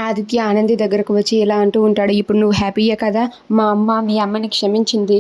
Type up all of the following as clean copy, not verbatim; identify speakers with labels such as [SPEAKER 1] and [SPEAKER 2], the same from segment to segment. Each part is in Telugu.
[SPEAKER 1] ఆదిత్య ఆనంది దగ్గరకు వచ్చి ఇలా అంటూ ఉంటాడు. ఇప్పుడు నువ్వు హ్యాపీయే కదా, మా అమ్మ మీ అమ్మని క్షమించింది,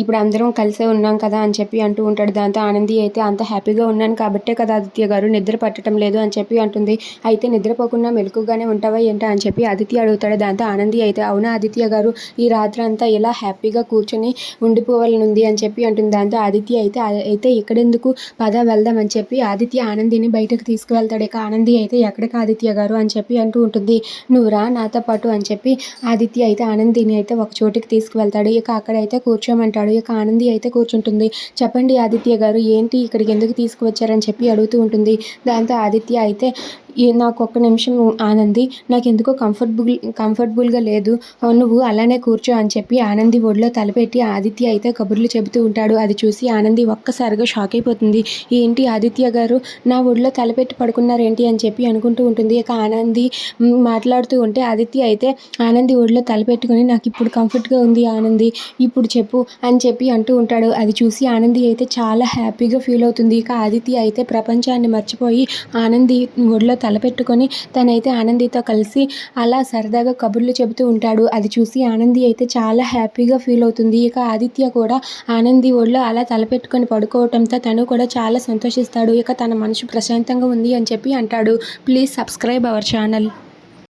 [SPEAKER 1] ఇప్పుడు అందరం కలిసే ఉన్నాం కదా అని చెప్పి అంటూ ఉంటాడు. దాంతో ఆనంది అయితే అంత హ్యాపీగా ఉన్నాను కాబట్టే కదా ఆదిత్య గారు నిద్ర పట్టడం లేదు అని చెప్పి అంటుంది. అయితే నిద్రపోకుండా మెలకుగానే ఉంటావా ఏంటా అని చెప్పి ఆదిత్య అడుగుతాడు. దాంతో ఆనంది అయితే అవునా ఆదిత్య గారు, ఈ రాత్రి అంతా ఇలా హ్యాపీగా కూర్చొని ఉండిపోవాలనుంది అని చెప్పి అంటుంది. దాంతో ఆదిత్య అయితే ఇక్కడెందుకు, పద వెళ్దాం అని చెప్పి ఆదిత్య ఆనందిని బయటకు తీసుకువెళ్తాడు. ఇక ఆనంది అయితే ఎక్కడికి ఆదిత్య గారు అని చెప్పి అంటూ ఉంటుంది. నువ్వు రా నాతో పాటు అని చెప్పి ఆదిత్య అయితే ఆనందిని అయితే ఒక చోటికి తీసుకువెళ్తాడు. ఇక అక్కడైతే కూర్చోమంటాడు. ఇక ఆనంది అయితే కూర్చుంటుంది. చెప్పండి ఆదిత్య గారు, ఏంటి ఇక్కడికి ఎందుకు తీసుకువచ్చారని చెప్పి అడుగుతూ ఉంటుంది. దాంతో ఆదిత్య అయితే నాకు ఒక్క నిమిషం ఆనంది, నాకెందుకో కంఫర్టబుల్గా లేదు, నువ్వు అలానే కూర్చో అని చెప్పి ఆనంది ఒడిలో తలపెట్టి ఆదిత్య అయితే కబుర్లు చెబుతూ ఉంటాడు. అది చూసి ఆనంది ఒక్కసారిగా షాక్ అయిపోతుంది. ఏంటి ఆదిత్య గారు నా ఒడిలో తలపెట్టి పడుకున్నారేంటి అని చెప్పి అనుకుంటూ ఉంటుంది. ఇక ఆనంది మాట్లాడుతూ ఉంటే ఆదిత్య అయితే ఆనంది ఒడిలో తలపెట్టుకొని నాకు ఇప్పుడు కంఫర్ట్గా ఉంది ఆనంది, ఇప్పుడు చెప్పు అని చెప్పి అంటూ ఉంటాడు. అది చూసి ఆనంది అయితే చాలా హ్యాపీగా ఫీల్ అవుతుంది. ఇక ఆదిత్య అయితే ప్రపంచాన్ని మర్చిపోయి ఆనంది ఒడిలో తలపెట్టుకొని తనైతే ఆనందితో కలిసి అలా సరదాగా కబుర్లు చెబుతూ ఉంటాడు. అది చూసి ఆనంది అయితే చాలా హ్యాపీగా ఫీల్ అవుతుంది. ఇక ఆదిత్య కూడా ఆనంది ఒడిలో అలా తలపెట్టుకొని పడుకోవటంతో తను కూడా చాలా సంతోషిస్తాడు. ఇక తన మనసు ప్రశాంతంగా ఉంది అని చెప్పి అంటాడు. Please subscribe our channel.